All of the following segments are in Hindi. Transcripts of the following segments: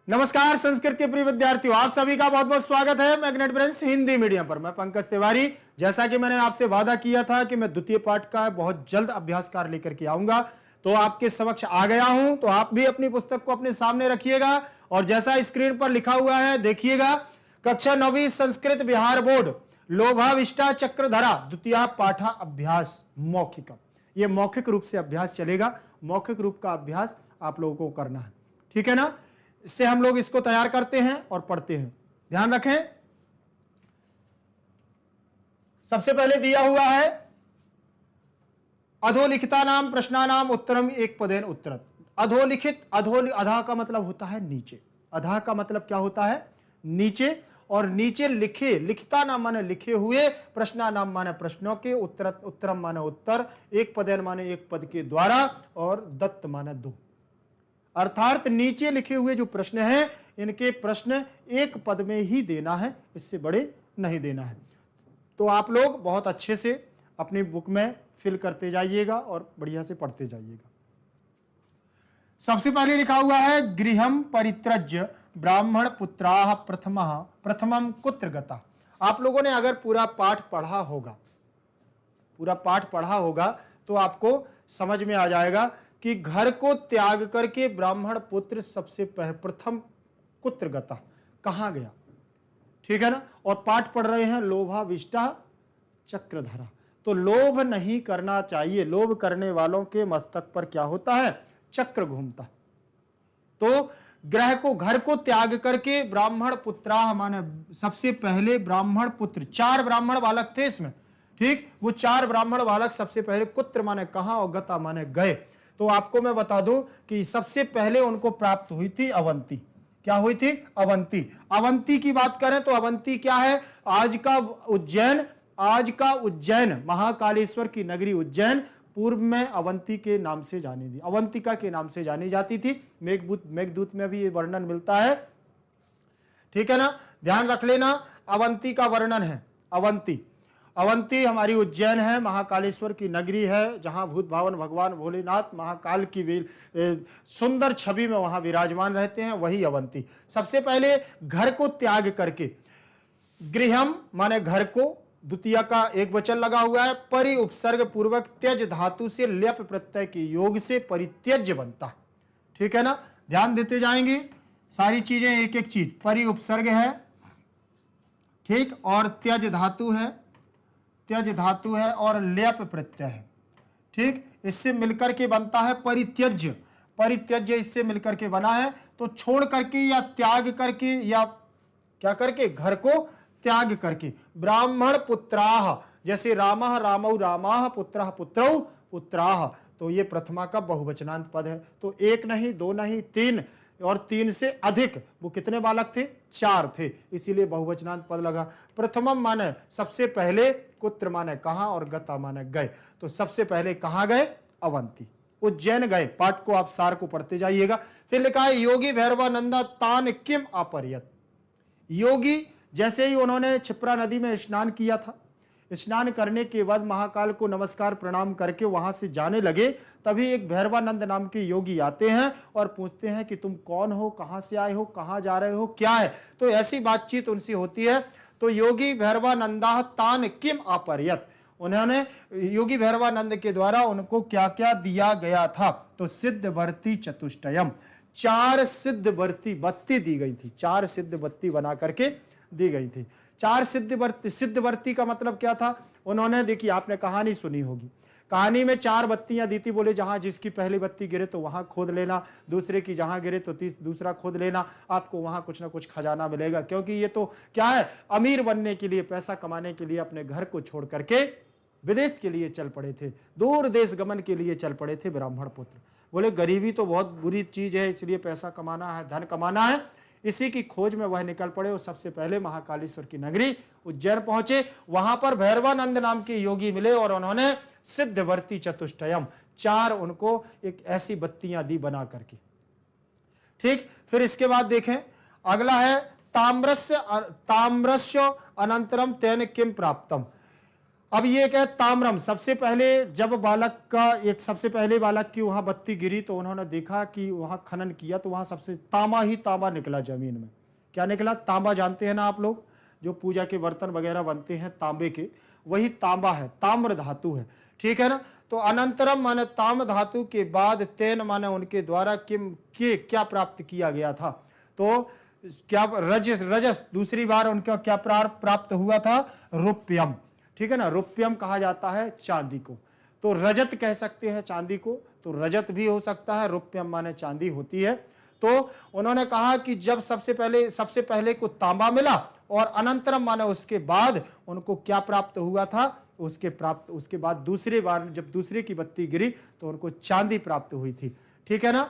नमस्कार संस्कृत के प्रिय विद्यार्थियों, आप सभी का बहुत बहुत स्वागत है मैग्नेट ब्रेन्स हिंदी मीडियम पर। मैं पंकज तिवारी। जैसा कि मैंने आपसे वादा किया था कि मैं द्वितीय पाठ का बहुत जल्द अभ्यास कार्य लेकर के आऊंगा, तो आपके समक्ष आ गया हूं। तो आप भी अपनी पुस्तक को अपने सामने रखिएगा और जैसा स्क्रीन पर लिखा हुआ है देखिएगा। कक्षा 9वीं संस्कृत बिहार बोर्ड लोभाविष्टा चक्रधरा द्वितीय पाठा अभ्यास मौखिक। ये मौखिक रूप से अभ्यास चलेगा। मौखिक रूप का अभ्यास आप लोगों को करना है, ठीक है ना। इससे हम लोग इसको तैयार करते हैं और पढ़ते हैं। ध्यान रखें, सबसे पहले दिया हुआ है अधोलिखिता नाम प्रश्नानाम उत्तरम एक पदेन उत्तरत। अधोलिखित, अधा का मतलब होता है नीचे। अधा का मतलब क्या होता है? नीचे। और नीचे लिखे, लिखिता नाम माने लिखे हुए, प्रश्ना नाम माने प्रश्नों के, उत्तरत उत्तरम माने उत्तर, एक पदेन माने एक पद के द्वारा, और दत्त माने दो। अर्थात नीचे लिखे हुए जो प्रश्न हैं इनके प्रश्न एक पद में ही देना है, इससे बड़े नहीं देना है। तो आप लोग बहुत अच्छे से अपनी बुक में फिल करते जाइएगा और बढ़िया से पढ़ते जाइएगा। सबसे पहले लिखा हुआ है गृहम परित्रज्य ब्राह्मण पुत्राः प्रथमम कुत्र गता। आप लोगों ने अगर पूरा पाठ पढ़ा होगा तो आपको समझ में आ जाएगा कि घर को त्याग करके ब्राह्मण पुत्र सबसे प्रथम कुत्र गता, कहां गया, ठीक है ना। और पाठ पढ़ रहे हैं लोभाविष्टा चक्रधरा। तो लोभ नहीं करना चाहिए। लोभ करने वालों के मस्तक पर क्या होता है? चक्र घूमता। तो ग्रह को, घर को त्याग करके ब्राह्मण पुत्रा माने सबसे पहले ब्राह्मण पुत्र, 4 ब्राह्मण बालक थे इसमें, ठीक। वो 4 ब्राह्मण बालक सबसे पहले कुत्र माने कहां और गता माने गए। तो आपको मैं बता दूं कि सबसे पहले उनको प्राप्त हुई थी अवंती। क्या हुई थी? अवंती। अवंती की बात करें तो अवंती क्या है? आज का उज्जैन, महाकालेश्वर की नगरी उज्जैन पूर्व में अवंती के नाम से जानी थी, अवंतिका के नाम से जानी जाती थी। मेघदूत में भी ये वर्णन मिलता है, ठीक है ना। ध्यान रख लेना, अवंती का वर्णन है। अवंती हमारी उज्जैन है, महाकालेश्वर की नगरी है, जहां भूत भावन भगवान भोलेनाथ महाकाल की सुंदर छवि में वहां विराजमान रहते हैं, वही अवंती। सबसे पहले घर को त्याग करके, गृहम माने घर को, द्वितीय का एक वचन लगा हुआ है, परि उपसर्ग पूर्वक त्यज धातु से ल्यप प्रत्यय के योग से परित्यज्य बनता, ठीक है ना। ध्यान देते जाएंगे सारी चीजें, एक एक चीज। परि उपसर्ग है, ठीक, और त्यज धातु है और ल्यप प्रत्यय है, ठीक। इससे मिलकर के बनता है परित्यज्य। परित्यज्य इससे मिलकर के बना है। तो छोड़ करके या त्याग करके या क्या करके, घर को त्याग करके। ब्राह्मण पुत्राः, जैसे रामः रामौ रामाः, पुत्रः पुत्रौ पुत्राः। तो ये प्रथमा का बहुवचनांत पद है। तो 1 नहीं, 2 नहीं, 3 और 3 से अधिक। वो कितने बालक थे? 4 थे, इसीलिए बहुवचनांत पद लगा। प्रथमम माने सबसे पहले, कुत्र माने कहां, और गता माने गए। तो सबसे पहले कहां गए? अवंती, उज्जैन गए। पाठ को आप सार को पढ़ते जाइएगा। फिर लिखा है योगी भैरवानंदा तान किम अपरियत। योगी जैसे ही उन्होंने क्षिप्रा नदी में स्नान किया था, स्नान करने के बाद महाकाल को नमस्कार प्रणाम करके वहां से जाने लगे, तभी एक भैरवानंद नाम के योगी आते हैं और पूछते हैं कि तुम कौन हो, कहां से आए हो, कहां जा रहे हो, क्या है। तो ऐसी बातचीत उनसे होती है। तो योगी भैरवानंदा तान किम अपरियत, उन्होंने योगी भैरवानंद के द्वारा उनको क्या क्या दिया गया था। तो सिद्धवर्ती चतुष्टयम, 4 सिद्धवर्ती बत्ती दी गई थी। 4 सिद्धवर्ती बना करके दी गई थी। 4 सिद्धवर्ती का मतलब क्या था? उन्होंने, देखिए आपने कहानी सुनी होगी, कहानी में 4 बत्तियां दी थी। बोले जहां जिसकी पहली बत्ती गिरे तो वहां खोद लेना, दूसरे की जहां गिरे तो दूसरा खोद लेना, आपको वहां कुछ ना कुछ खजाना मिलेगा। क्योंकि ये तो क्या है, अमीर बनने के लिए, पैसा कमाने के लिए अपने घर को छोड़ करके विदेश के लिए चल पड़े थे, दूर देश गमन के लिए चल पड़े थे ब्राह्मण पुत्र। बोले गरीबी तो बहुत बुरी चीज है, इसलिए पैसा कमाना है, धन कमाना है, इसी की खोज में वह निकल पड़े। और सबसे पहले महाकालेश्वर की नगरी उज्जैन पहुंचे। वहां पर भैरवानंद नाम के योगी मिले और उन्होंने सिद्धवर्ती चतुष्टयम, 4 उनको एक ऐसी बत्तियां दी बना करके, ठीक। फिर इसके बाद देखें, अगला है ताम्रस्य अनंतरम तेन किम प्राप्तम। अब ये क्या, ताम्रम, सबसे पहले जब बालक का एक सबसे पहले बालक की वहां बत्ती गिरी तो उन्होंने देखा कि वहां खनन किया तो वहां सबसे तांबा ही तांबा निकला जमीन में। क्या निकला? तांबा। जानते हैं ना आप लोग, जो पूजा के बर्तन वगैरह बनते हैं तांबे के, वही तांबा है, ताम्र धातु है, ठीक है ना। तो अनंतरम माने ताम्र धातु के बाद तेन माने उनके द्वारा किम के क्या प्राप्त किया गया था, तो क्या रजस, रजस दूसरी बार उनका क्या प्राप्त हुआ था? रुप्यम, ठीक है ना। रुप्यम कहा जाता है चांदी को, तो रजत कह सकते हैं चांदी को, तो रजत भी हो सकता है, रुप्यम माने चांदी होती है। तो उन्होंने कहा कि जब सबसे पहले को तांबा मिला और अनंतरम माने उसके बाद उनको क्या प्राप्त हुआ था? उसके बाद दूसरी बार जब दूसरे की बत्ती गिरी तो उनको चांदी प्राप्त हुई थी, ठीक है ना।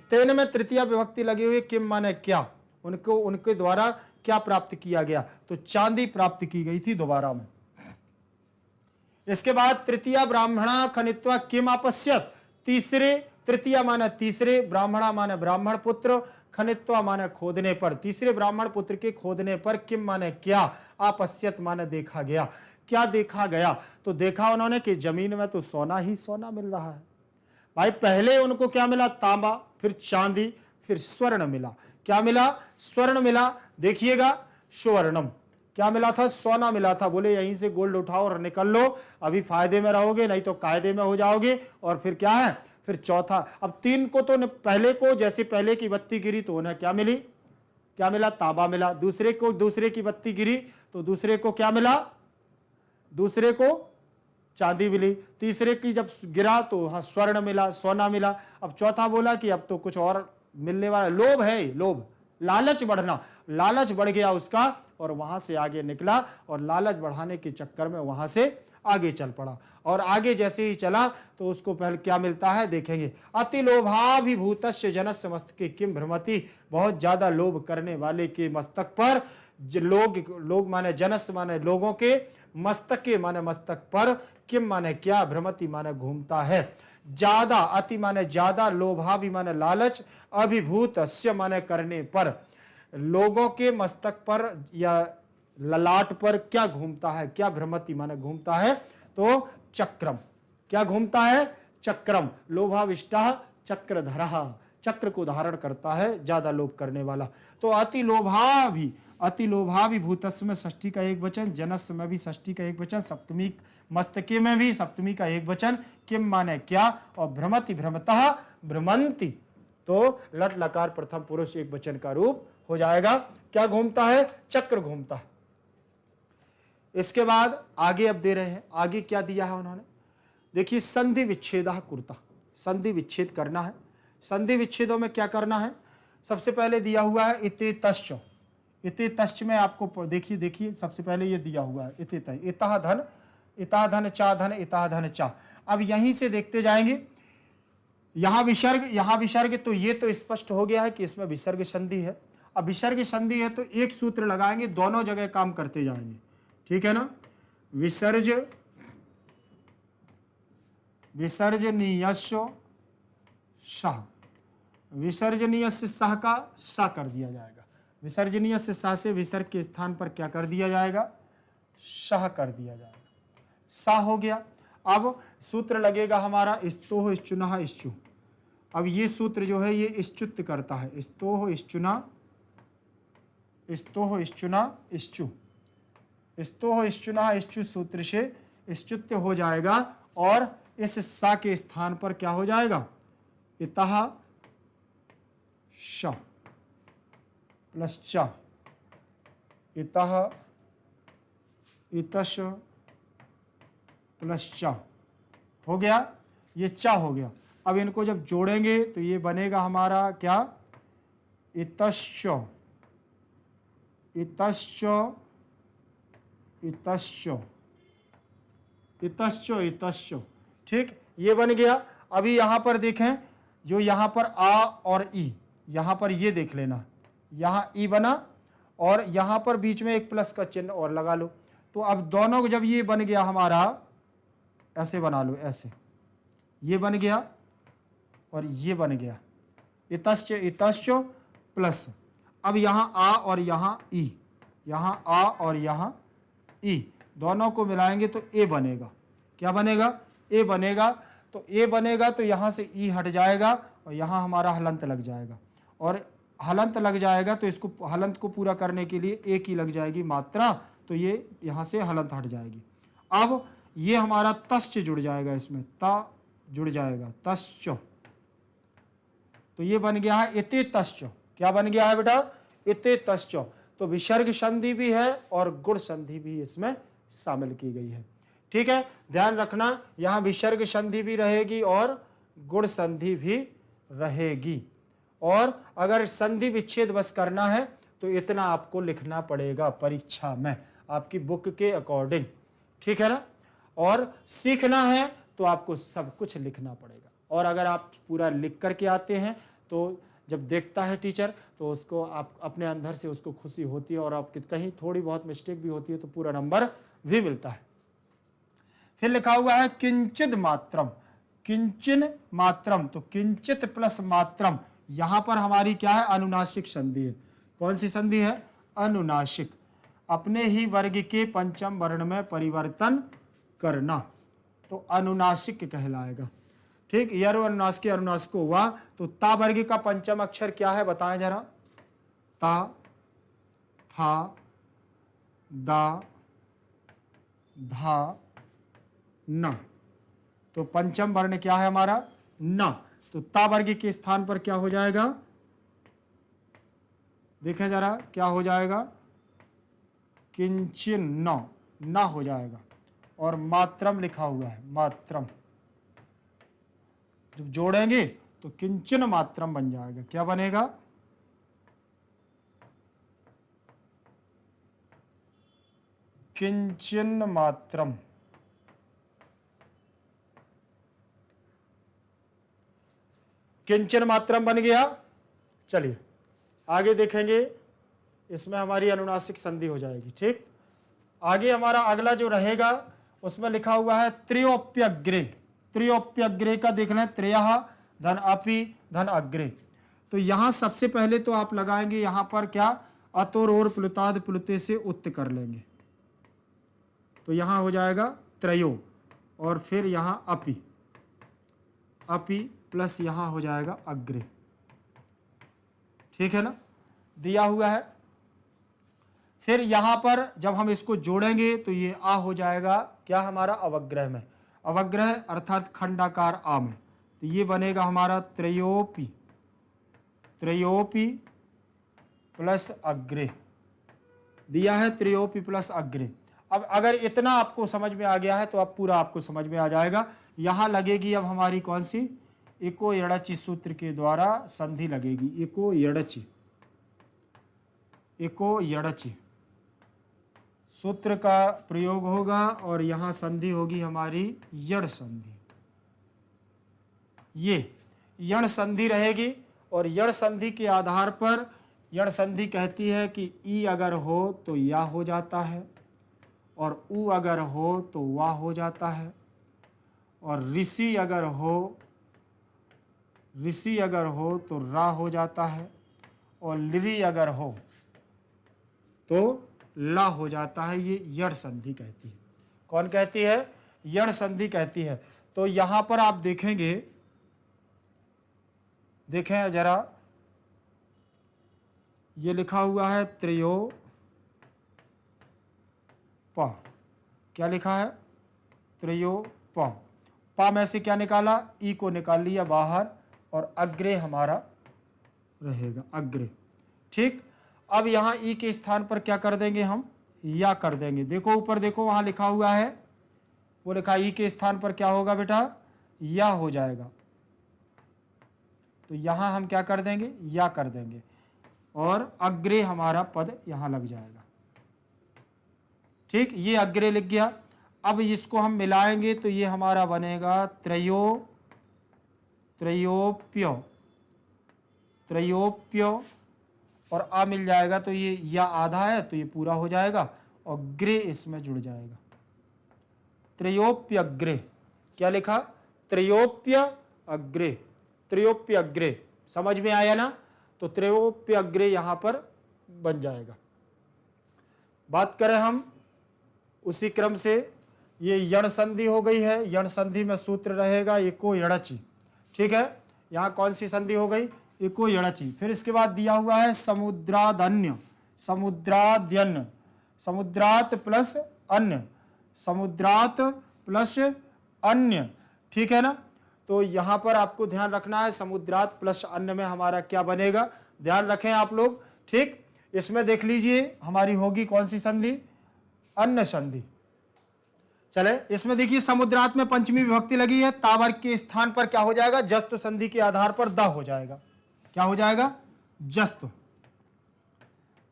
तेन में तृतीया विभक्ति लगी हुई, किम माने क्या, उनको उनके द्वारा क्या प्राप्त किया गया, तो चांदी प्राप्त की गई थी दोबारा में। इसके बाद तृतीया ब्राह्मणा खनित्वा किम आपश्यत, तीसरे, तृतीया माने तीसरे, ब्राह्मणा माने ब्राह्मण पुत्र, खनित्वा माने खोदने पर, तीसरे ब्राह्मण पुत्र के खोदने पर, किम माने क्या, आपश्यत माने देखा गया। क्या देखा गया? तो देखा उन्होंने कि जमीन में तो सोना ही सोना मिल रहा है। भाई पहले उनको क्या मिला? तांबा, फिर चांदी, फिर स्वर्ण मिला। क्या मिला? स्वर्ण मिला। देखिएगा, स्वर्णम क्या मिला था? सोना मिला था। बोले यहीं से गोल्ड उठाओ और निकल लो, अभी फायदे में रहोगे, नहीं तो कायदे में हो जाओगे। और फिर क्या है? फिर चौथा, अब तीन को तो पहले को, जैसे पहले की बत्ती गिरी तो उन्हें क्या मिली? क्या मिला? तांबा मिला। दूसरे को, दूसरे की बत्ती गिरी तो दूसरे को क्या मिला? दूसरे को चांदी मिली। तीसरे की जब गिरा तो हाँ स्वर्ण मिला, सोना मिला। अब चौथा बोला कि अब तो कुछ और मिलने वाला, लोभ है, लोभ, लालच बढ़ना, लालच बढ़ गया उसका और वहां से आगे निकला और लालच बढ़ाने के चक्कर में वहां से आगे चल पड़ा। और आगे जैसे ही चला तो उसको पहले क्या मिलता है देखेंगे। अति लोभाभिभूतस्य जनस्य मस्तके किम भ्रमति, बहुत ज्यादा लोभ करने वाले के मस्तक पर, लोग माने जनस्य माने लोगों के, मस्तके माने मस्तक पर, किम माने क्या, भ्रमति माने घूमता है। ज्यादा, अति माने ज्यादा, लोभाभि माने लालच, अभिभूतस्य माने करने पर, लोगों के मस्तक पर या ललाट पर क्या घूमता है? क्या भ्रमति माने घूमता है? तो चक्रम। क्या घूमता है? चक्रम। लोभाविष्टा चक्रधरः, चक्र को धारण करता है ज्यादा लोभ करने वाला। तो अति लोभाभिभूतस्य में षष्ठी का एक वचन, जनस्य में भी षष्ठी का एक वचन, सप्तमी मस्तके में भी सप्तमी का एक वचन, किम माने क्या, और भ्रमति भ्रमतः भ्रमंति, तो लट लकार प्रथम पुरुष एक वचन का रूप हो जाएगा। क्या घूमता है? चक्र घूमता है। इसके बाद आगे अब दे रहे हैं, आगे क्या दिया है उन्होंने, देखिए, संधि विच्छेदः कुरुतः, संधि विच्छेद करना है। संधि विच्छेदों में क्या करना है? सबसे पहले दिया हुआ है इते तश्च, इते तश्च में आपको देखिए सबसे पहले ये दिया हुआ है इते तय, इतः धन, इतः धन चा धन, इतः धन चा। अब यहीं से देखते जाएंगे, यहां विसर्ग, तो ये तो स्पष्ट हो गया है कि इसमें विसर्ग संधि है। अब विसर्ग संधि है तो एक सूत्र लगाएंगे, दोनों जगह काम करते जाएंगे, ठीक है ना। विसर्जनीयस्य सह, विसर्जनीय से सह का सा कर दिया जाएगा। विसर्जनीय से सा से विसर्ग के स्थान पर क्या कर दिया जाएगा? सह कर दिया जाएगा। सा हो गया। अब सूत्र लगेगा हमारा स्तोह श्चुनः इश्चु। अब ये सूत्र जो है ये इश्चुत करता है, स्तोह श्चुना, स्तोह श्चुना इश्चु, स्तोह श्चुना इश्चु सूत्र से इश्चुत्य हो जाएगा और इस सा के स्थान पर क्या हो जाएगा? इतः श प्लस च, इतः इतश प्लस च हो गया, ये चा हो गया। अब इनको जब जोड़ेंगे तो ये बनेगा हमारा क्या? इतश्च, इतश्च, इतश्च, इतश्च, इतश्च, ठीक, ये बन गया। अभी यहां पर देखें, जो यहां पर आ और ई, यहां पर ये देख लेना, यहां ई बना और यहां पर बीच में एक प्लस का चिन्ह और लगा लो। तो अब दोनों जब ये बन गया हमारा, ऐसे बना लो, ऐसे ये बन गया और ये बन गया, इतश्च इतश्च प्लस, अब यहां आ और यहां ई, यहां आ और यहां ई, दोनों को मिलाएंगे तो ए बनेगा। क्या बनेगा? ए बनेगा। तो ए बनेगा तो यहाँ से ई हट जाएगा और यहाँ हमारा हलंत लग जाएगा, और हलंत लग जाएगा तो इसको हलंत को पूरा करने के लिए एक ही लग जाएगी मात्रा, तो ये यहाँ से हलंत हट जाएगी। अब ये हमारा तश्च जुड़ जाएगा, इसमें ता जुड़ जाएगा, तश्च। तो ये बन गया है इते तश्च। क्या बन गया है बेटा? इते तश्च। तो विसर्ग संधि भी है और गुण संधि भी इसमें शामिल की गई है। ठीक है, ध्यान रखना, यहाँ विसर्ग संधि भी रहेगी और गुण संधि भी रहेगी। और अगर संधि विच्छेद बस करना है तो इतना आपको लिखना पड़ेगा परीक्षा में, आपकी बुक के अकॉर्डिंग। ठीक है ना? और सीखना है तो आपको सब कुछ लिखना पड़ेगा। और अगर आप पूरा लिख करके आते हैं तो जब देखता है टीचर तो उसको आप अपने अंदर से उसको खुशी होती है, और आपकी कहीं थोड़ी बहुत मिस्टेक भी होती है तो पूरा नंबर भी मिलता है। फिर लिखा हुआ है किंचित मात्रम। किंचन मात्रम, तो किंचित प्लस मात्रम, यहां पर हमारी क्या है? अनुनासिक संधि है। कौन सी संधि है? अनुनासिक। अपने ही वर्ग के पंचम वर्ण में परिवर्तन करना, तो अनुनासिक कहलाएगा। ठीक, यर अनुनासिक अनुनासिक हुआ। तो ता वर्ग का पंचम अक्षर क्या है बताएं जरा? ता, था, दा, धा, न। तो पंचम वर्ण क्या है हमारा? न। तो ता वर्ग के स्थान पर क्या हो जाएगा? देखें जरा, क्या हो जाएगा? किंचिन न हो जाएगा। और मात्रम लिखा हुआ है, मात्रम। जब जोड़ेंगे तो किंचन मात्रम बन जाएगा। क्या बनेगा? किंचन मात्रम। किंचन मात्रम बन गया। चलिए आगे देखेंगे, इसमें हमारी अनुनासिक संधि हो जाएगी। ठीक, आगे हमारा अगला जो रहेगा उसमें लिखा हुआ है त्रयोप्यग्रे। त्रयोप्यग्रे का देख लें, त्रयः धन अपि धन अग्रे। तो यहां सबसे पहले तो आप लगाएंगे यहां पर क्या? अतोर और प्लुताद प्लुते से उत्त कर लेंगे, तो यहां हो जाएगा त्रयो, और फिर यहां अपि, अपि प्लस यहां हो जाएगा अग्रे। ठीक है ना? दिया हुआ है। फिर यहां पर जब हम इसको जोड़ेंगे तो ये आ हो जाएगा क्या हमारा? अवग्रह में। अवग्रह अर्थात खंडाकार आ में, तो ये बनेगा हमारा त्रयोपि। त्रयोपि प्लस अग्रे दिया है, त्रयोपि प्लस अग्रे। अब अगर इतना आपको समझ में आ गया है तो अब पूरा आपको समझ में आ जाएगा। यहां लगेगी अब हमारी कौन सी? इको यड़चि सूत्र के द्वारा संधि लगेगी। इको यड़चि, इको यड़चि सूत्र का प्रयोग होगा और यहां संधि होगी हमारी यड़ संधि। ये यण संधि रहेगी, और यण संधि के आधार पर यण संधि कहती है कि ई अगर हो तो या हो जाता है, और उ अगर हो तो वाह हो जाता है, और ऋषि अगर हो तो रा हो जाता है, और लिरी अगर हो तो ला हो जाता है। ये यण संधि कहती है। कौन कहती है? यण संधि कहती है। तो यहां पर आप देखेंगे, देखें जरा, ये लिखा हुआ है त्रयो प। क्या लिखा है? त्रयो प। पा में से क्या निकाला? ई को निकाल लिया बाहर, और अग्रे हमारा रहेगा, अग्रे। ठीक, अब यहां ई के स्थान पर क्या कर देंगे हम? या कर देंगे। देखो ऊपर देखो, वहां लिखा हुआ है, वो लिखा ई के स्थान पर क्या होगा बेटा? या हो जाएगा। तो यहां हम क्या कर देंगे? या कर देंगे, और अग्रे हमारा पद यहां लग जाएगा। ठीक, ये अग्रे लिख गया। अब इसको हम मिलाएंगे तो ये हमारा बनेगा त्रयोप्यो, त्रयोप्यो, और आ मिल जाएगा तो ये या आधा है तो ये पूरा हो जाएगा, और ग्रे इसमें जुड़ जाएगा। त्रयोप्यग्रे। क्या लिखा? त्रयोप्य अग्रे। त्रयोप्य अग्रे समझ में आया ना? तो त्रयोप्य अग्रे यहां पर बन जाएगा। बात करें हम उसी क्रम से ये यण संधि हो गई है। यण संधि में सूत्र रहेगा एको यणचि। ठीक है, यहाँ कौन सी संधि हो गई? एको यणचि। फिर इसके बाद दिया हुआ है समुद्रादन्य, समुद्राद्यन्न, समुद्रात प्लस अन्य, समुद्रात प्लस अन्य। ठीक है ना, तो यहां पर आपको ध्यान रखना है समुद्रात प्लस अन्य में हमारा क्या बनेगा, ध्यान रखें आप लोग। ठीक, इसमें देख लीजिए हमारी होगी कौन सी संधि? अन्य संधि। चले, इसमें देखिए समुद्रात में पंचमी विभक्ति लगी है, तावर्ग के स्थान पर क्या हो जाएगा? जस्त संधि के आधार पर द हो जाएगा। क्या हो जाएगा? जस्त।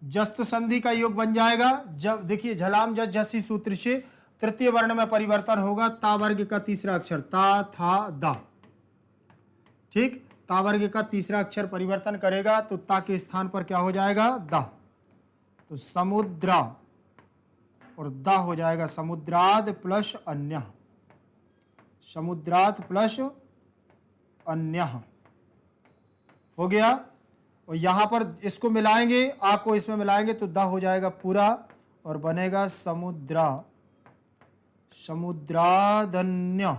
जस्त संधि का योग बन जाएगा। जब देखिए झलाम जस जसी सूत्र से तृतीय वर्ण में परिवर्तन होगा, तावर्ग का तीसरा अक्षर ता था दा। ठीक, तावर्ग का तीसरा अक्षर परिवर्तन करेगा तो ता के स्थान पर क्या हो जाएगा? दा। तो समुद्रा और दा हो जाएगा समुद्राद प्लस अन्य, समुद्रात प्लस अन्य हो गया। और यहां पर इसको मिलाएंगे, आ को इसमें मिलाएंगे तो दा हो जाएगा पूरा और बनेगा समुद्रा, समुद्रादन्य,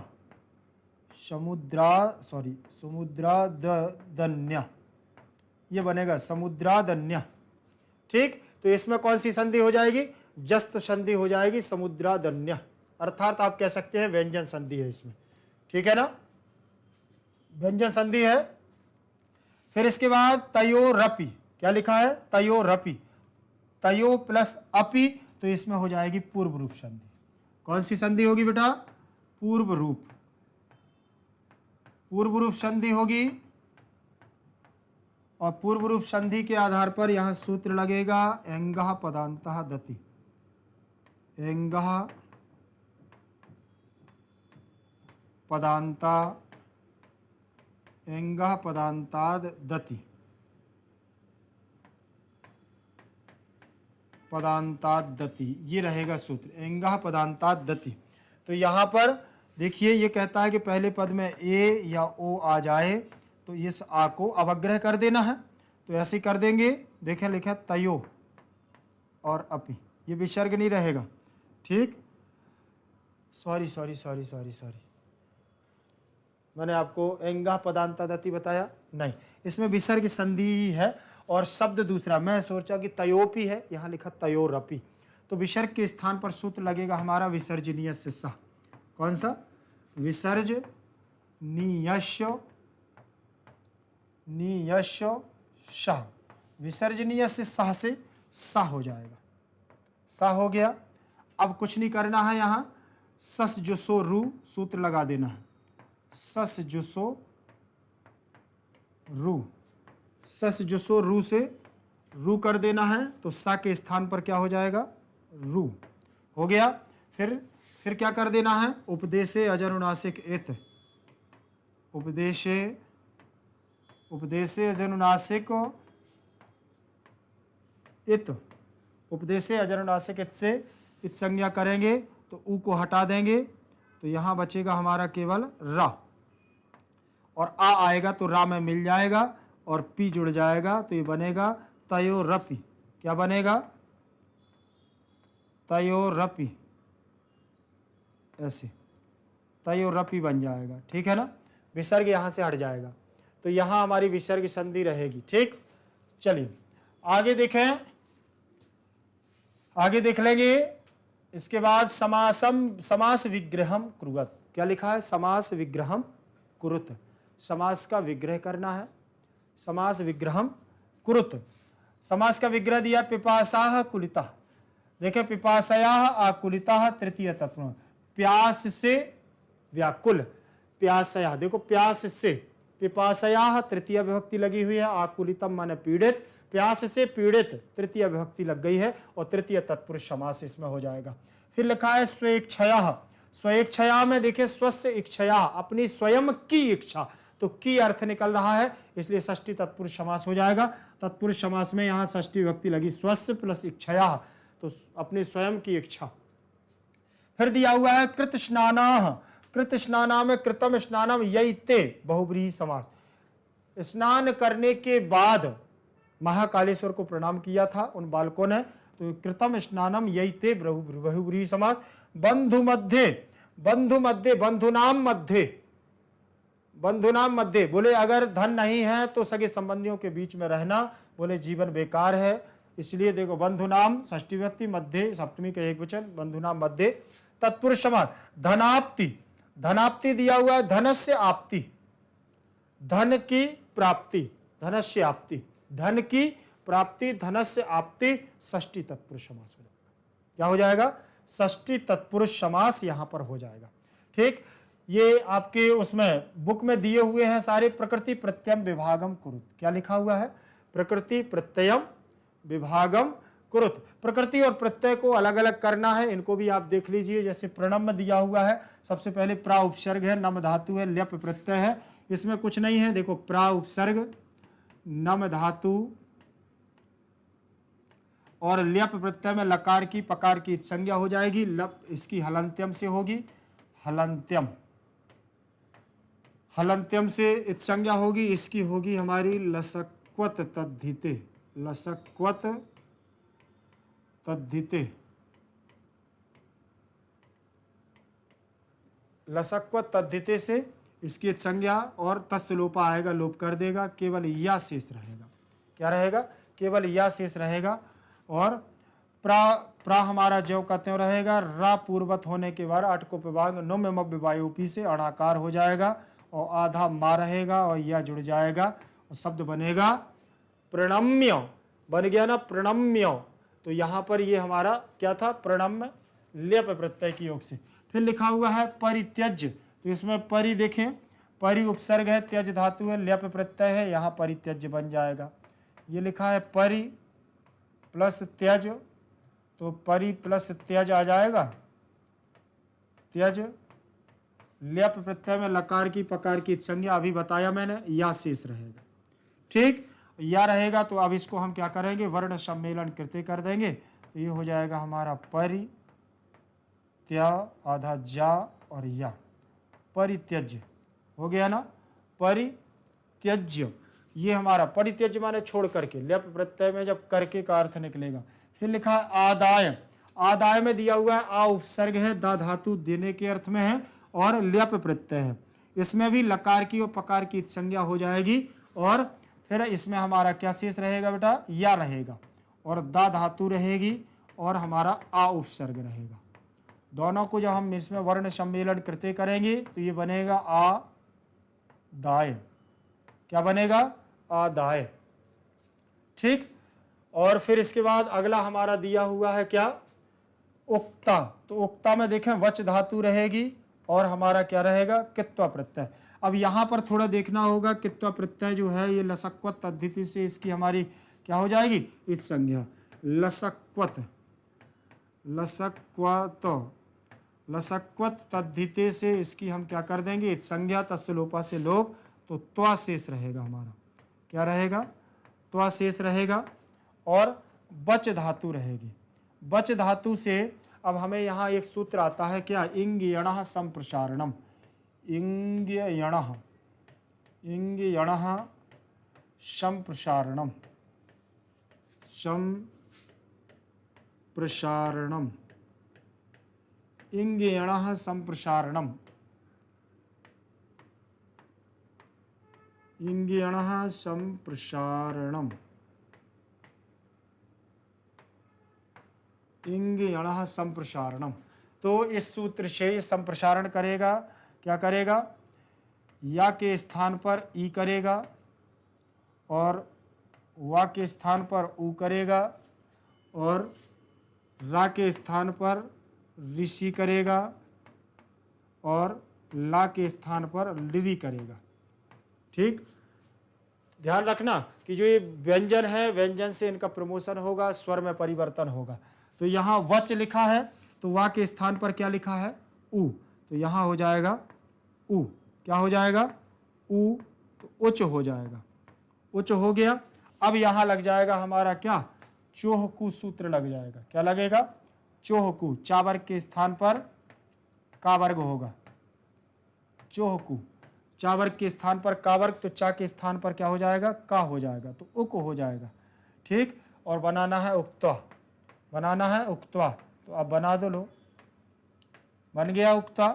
समुद्रादन्य, ये बनेगा समुद्रादन्य। ठीक, तो इसमें कौन सी संधि हो जाएगी? जस्त संधि हो जाएगी, समुद्रादन्य, अर्थात आप कह सकते हैं व्यंजन संधि है इसमें। ठीक है ना, व्यंजन संधि है। फिर इसके बाद तयोरपि, क्या लिखा है? तयोरपि, तयो प्लस अपि, तो इसमें हो जाएगी पूर्व रूप संधि। कौन सी संधि होगी बेटा? पूर्व रूप, पूर्व रूप संधि होगी। और पूर्व रूप संधि के आधार पर यहां सूत्र लगेगा एंगः पदान्तः दति, एंगः पदान्ता, एंगः पदान्ताद दति, पदान्ताद दति, ये रहेगा सूत्र एंगः पदान्ताद दति। तो यहाँ पर देखिए ये कहता है कि पहले पद में ए या ओ आ जाए तो इस आ को अवग्रह कर देना है, तो ऐसे कर देंगे। देखें लिखा तयो और अपि, ये विसर्ग नहीं रहेगा। ठीक, सॉरी, मैंने आपको एंगः पदान्तादति बताया नहीं, इसमें विसर्ग संधि ही है और शब्द दूसरा। मैं सोचा कि तयोपि है, यहाँ लिखा तयोरपि, तो विसर्ग के स्थान पर सूत्र लगेगा हमारा विसर्जनीय से सह। कौन सा? विसर्जनीयस्य, नियस्य शाह, विसर्जनीय से सह से सा हो जाएगा, सा हो गया। अब कुछ नहीं करना है, यहाँ सस जो सो रू सूत्र लगा देना है, सस जो सो रू, सस जो सो रू से रू कर देना है, तो सा के स्थान पर क्या हो जाएगा? रू हो गया। फिर क्या कर देना है? उपदेशे अजनुनासिक इत, उपदेशे अजनुनासिक इत, उपदेशे अजनुनासिक इत से इत संज्ञा करेंगे तो ऊ को हटा देंगे, तो यहाँ बचेगा हमारा केवल रा, और आ आएगा तो रा में मिल जाएगा और पी जुड़ जाएगा, तो ये बनेगा तयोरपि। क्या बनेगा? तयोरपि, ऐसे तयोरपि बन जाएगा। ठीक है ना, विसर्ग यहाँ से हट जाएगा, तो यहाँ हमारी विसर्ग संधि रहेगी। ठीक, चलिए आगे देखें, आगे देख लेंगे। इसके बाद समास विग्रहम कुरुत, क्या लिखा है? समास विग्रहम कुरुत, समास का विग्रह करना है, समास विग्रहम कुरुत। समास का विग्रह दिया पिपासाह कुलिता, देखें पिपासयाह आकुलिता तृतीय तत्व, प्यास से व्याकुल, प्यासया, देखो प्यास से, पिपासयाह तृतीय विभक्ति लगी हुई है, आकुलितम माने पीड़ित, प्यास से पीड़ित तृतीय विभक्ति लग गई है और तृतीय तत्पुरुष समास इसमें हो जाएगा। फिर लिखा है स्वेच्छया, स्वेच्छया में देखिए स्वस्य इच्छया, अपनी स्वयं की इच्छा, तो की अर्थ निकल रहा है, इसलिए षष्ठी तत्पुरुष समास हो जाएगा। तत्पुरुष समास में यहाँ षष्ठी विभक्ति लगी, स्वस्य प्लस इच्छया, तो अपनी स्वयं की इच्छा। फिर दिया हुआ है कृत स्नानाः, कृत स्नाना में कृतम स्नानम यैते बहुब्रीहि समास, स्नान करने के बाद महाकालेश्वर को प्रणाम किया था उन बालकों ने, तो कृतम स्नानम यही ते बहुब्रीहि समास। बंधु मध्य, बंधु मध्य, बंधुनाम मध्य, बंधुनाम मध्य, बोले अगर धन नहीं है तो सगे संबंधियों के बीच में रहना बोले जीवन बेकार है। इसलिए देखो बंधुनाम षष्ठी विभक्ति, मध्य सप्तमी का एक वचन, बंधुनाम मध्य तत्पुरुष समास। धनाप्ति, धनाप्ति दिया हुआ है, धनस्य आपति, धन की प्राप्ति, धनस्य आपति, धन की प्राप्ति, धनस्य आपति, षष्ठी तत्पुरुष समास हो जाएगा। क्या हो जाएगा? षष्ठी तत्पुरुष समास यहां पर हो जाएगा। ठीक, ये आपके उसमें बुक में दिए हुए हैं सारे। प्रकृति प्रत्ययम विभागम कुरुत, क्या लिखा हुआ है? प्रकृति प्रत्ययम विभागम कुरुत। प्रकृति और प्रत्यय को अलग अलग करना है, इनको भी आप देख लीजिए। जैसे प्रणम में दिया हुआ है, सबसे पहले प्रा उपसर्ग है, नम धातु है, ल्यप प्रत्यय है, इसमें कुछ नहीं है। देखो प्रा उपसर्ग, नम धातु और ल्यप प्रत्यय में लकार की पकार की संज्ञा हो जाएगी। लप इसकी हलंत्यम से होगी, हलंत्यम, हलंत्यम से इत संज्ञा होगी। इसकी होगी हमारी लसक्वत तद्धिते, लसक्वत तद्धिते, लसक्वत तद्धिते से इसकी संज्ञा और तस्य लोपा आएगा, लोप कर देगा, केवल या शेष रहेगा। क्या रहेगा? केवल या शेष रहेगा। और प्रा हमारा ज्यों का त्यों रहेगा। रा पूर्वत होने के बाद अट को विभाग नुम विवायोपी से अणाकार हो जाएगा और आधा मा रहेगा और या जुड़ जाएगा और शब्द बनेगा प्रणम्य, बन गया ना प्रणम्य। तो यहाँ पर ये हमारा क्या था? प्रणम्य, लेप प्रत्यय की योग से। फिर लिखा हुआ है परित्यज्य, तो इसमें परि देखें, परि उपसर्ग है, त्यज धातु है, लेप प्रत्यय है, यहाँ परित्यज्य बन जाएगा। ये लिखा है परि प्लस त्यज, तो परि प्लस त्यज आ जाएगा, त्यज, लेप प्रत्यय में लकार की पकार की संज्ञा अभी बताया मैंने, या शेष रहेगा। ठीक, या रहेगा तो अब इसको हम क्या करेंगे? वर्ण सम्मेलन कृत्य कर देंगे। तो ये हो जाएगा हमारा परि त्या आधा जा और या, परित्यज्य हो गया ना, परित्यज्य। ये हमारा परित्यज्य माने छोड़ करके, लेप प्रत्यय में जब करके का अर्थ निकलेगा। फिर लिखा है आदाय, आदाय में दिया हुआ है आ उपसर्ग है, दा धातु देने के अर्थ में है और लेप प्रत्यय है। इसमें भी लकार की और पकार की संज्ञा हो जाएगी और फिर इसमें हमारा क्या शेष रहेगा बेटा? या रहेगा और दा धातु रहेगी और हमारा आ उपसर्ग रहेगा। दोनों को जब हम इसमें वर्ण सम्मेलन कृत्य करेंगे तो ये बनेगा आ दाय। क्या बनेगा? आदाय। ठीक, और फिर इसके बाद अगला हमारा दिया हुआ है क्या? उक्ता। तो उक्ता में देखें वच धातु रहेगी और हमारा क्या रहेगा? कित्वा प्रत्यय। अब यहाँ पर थोड़ा देखना होगा, कित्वा प्रत्यय जो है ये लसक्वत तद्धिति से इसकी हमारी क्या हो जाएगी? इस संज्ञा लसक्वत, लसक्वत, लसक्वत तद्धिते से इसकी हम क्या कर देंगे? इस संज्ञा तस्य लोपा से लोप, तो त्वा शेष रहेगा हमारा। क्या रहेगा? त्वा शेष रहेगा और बच धातु रहेगी। बच धातु से अब हमें यहाँ एक सूत्र आता है क्या? इंग यणः संप्रसारणम, इंग यणः, इंग यणः संप्रसारणम, संप्रसारणम, इंग यणः संप्रसारणम, इंग यणः संप्रसारणम, इंग यणः संप्रसारणम। तो इस सूत्र से संप्रसारण करेगा, क्या करेगा? या के स्थान पर ई करेगा और वा के स्थान पर ऊ करेगा और रा के स्थान पर ऋषि करेगा और ला के स्थान पर लिरी करेगा। ठीक, ध्यान रखना कि जो ये व्यंजन है, व्यंजन से इनका प्रमोशन होगा, स्वर में परिवर्तन होगा। तो यहाँ वच लिखा है तो वा के स्थान पर क्या लिखा है? ऊ, तो यहाँ हो जाएगा ऊ। क्या हो जाएगा? ऊ, तो उच्च हो जाएगा, उच्च हो गया। अब यहाँ लग जाएगा हमारा क्या? चोहकू सूत्र लग जाएगा। क्या लगेगा? चोहकू। चा वर्ग के स्थान पर का वर्ग होगा, चोहकू। चा वर्ग के स्थान पर का वर्ग, तो चा के स्थान पर क्या हो जाएगा? का हो जाएगा, तो उक हो जाएगा। ठीक, और बनाना है उक्ता। बनाना है उक्त्वा, तो आप बना दो, लो बन गया उक्त्वा।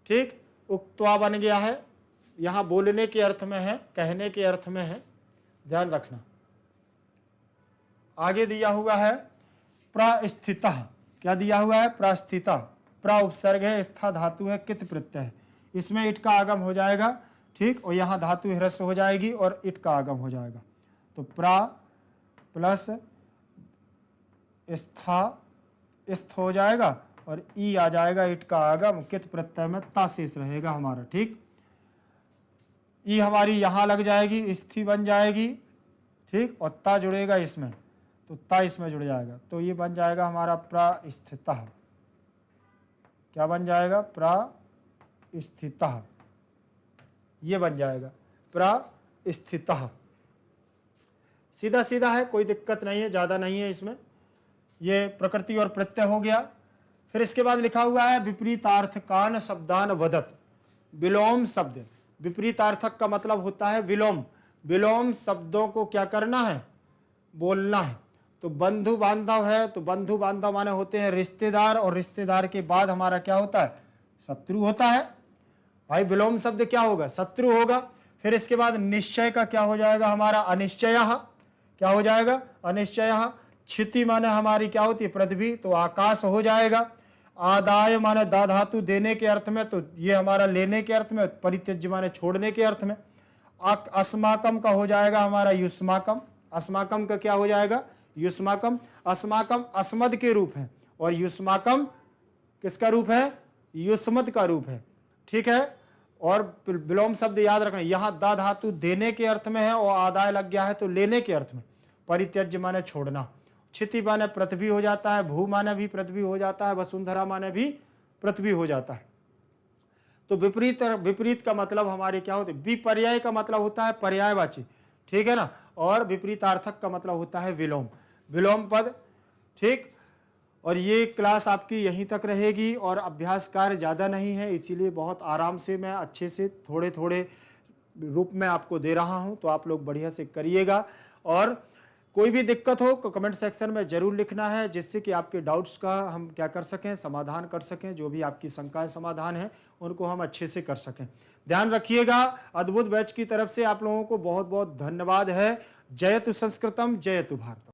ठीक, उक्त्वा बन गया है, यहां बोलने के अर्थ में है, कहने के अर्थ में है, ध्यान रखना। आगे दिया हुआ है प्रस्थितः, क्या दिया हुआ है? प्रस्थितः। प्र उपसर्ग है, स्था धातु है, कित प्रत्यय है, इसमें इट का आगम हो जाएगा। ठीक, और यहां धातु ह्रस्व हो जाएगी और इट का आगम हो जाएगा। तो प्रा प्लस स्था, स्थ हो जाएगा और ई आ जाएगा, इट का आगम, कित प्रत्यय में ता शेष रहेगा हमारा। ठीक, ई हमारी यहां लग जाएगी, स्थिति बन जाएगी। ठीक, और ता जुड़ेगा इसमें, तो ता इसमें जुड़ जाएगा, तो ये बन जाएगा हमारा प्रस्थितः। क्या बन जाएगा? प्रस्थितः, ये बन जाएगा प्रस्थितः। सीधा सीधा है, कोई दिक्कत नहीं है, ज्यादा नहीं है इसमें। ये प्रकृति और प्रत्यय हो गया। फिर इसके बाद लिखा हुआ है विपरीतार्थकान शब्दान वदत। विलोम शब्द, विपरीतार्थक का मतलब होता है विलोम। विलोम शब्दों को क्या करना है? बोलना है। तो बंधु बांधव है, तो बंधु बांधव माने होते हैं रिश्तेदार, और रिश्तेदार के बाद हमारा क्या होता है? शत्रु होता है। भाई विलोम शब्द क्या होगा? शत्रु होगा। फिर इसके बाद निश्चय का क्या हो जाएगा हमारा? अनिश्चयः। क्या हो जाएगा? अनिश्चयः। क्षिति माने हमारी क्या होती है? पृथ्वी, तो आकाश हो जाएगा। आदाय माने दा धातु देने के अर्थ में, तो ये हमारा लेने के अर्थ में। परित्यज्य माने छोड़ने के अर्थ में। अस्माकम का हो जाएगा हमारा युष्माकम। अस्माकम का क्या हो जाएगा? युष्माकम। अस्माकम अस्मद के रूप है, और युष्माकम किसका रूप है? युष्मद का रूप है। ठीक है, और विलोम शब्द याद रखना, यहां दा धातु देने के अर्थ में है और आदाय लग गया है तो लेने के अर्थ में। परित्यज्य माने छोड़ना। क्षिति माने पृथ्वी हो जाता है, भू माने भी पृथ्वी हो जाता है, वसुंधरा माने भी पृथ्वी हो जाता है। तो विपरीत, विपरीत का मतलब हमारे क्या होते? विपर्याय का मतलब होता है पर्यायवाची। ठीक है ना, और विपरीतार्थक का मतलब होता है विलोम, विलोम पद। ठीक, और ये क्लास आपकी यहीं तक रहेगी, और अभ्यास कार्य ज़्यादा नहीं है, इसीलिए बहुत आराम से मैं अच्छे से थोड़े थोड़े रूप में आपको दे रहा हूं, तो आप लोग बढ़िया से करिएगा। और कोई भी दिक्कत हो तो कमेंट सेक्शन में जरूर लिखना है, जिससे कि आपके डाउट्स का हम क्या कर सकें? समाधान कर सकें। जो भी आपकी शंकाएं समाधान है उनको हम अच्छे से कर सकें। ध्यान रखिएगा। अद्भुत बैच की तरफ से आप लोगों को बहुत बहुत धन्यवाद है। जयतु संस्कृतम, जयतु भारतम।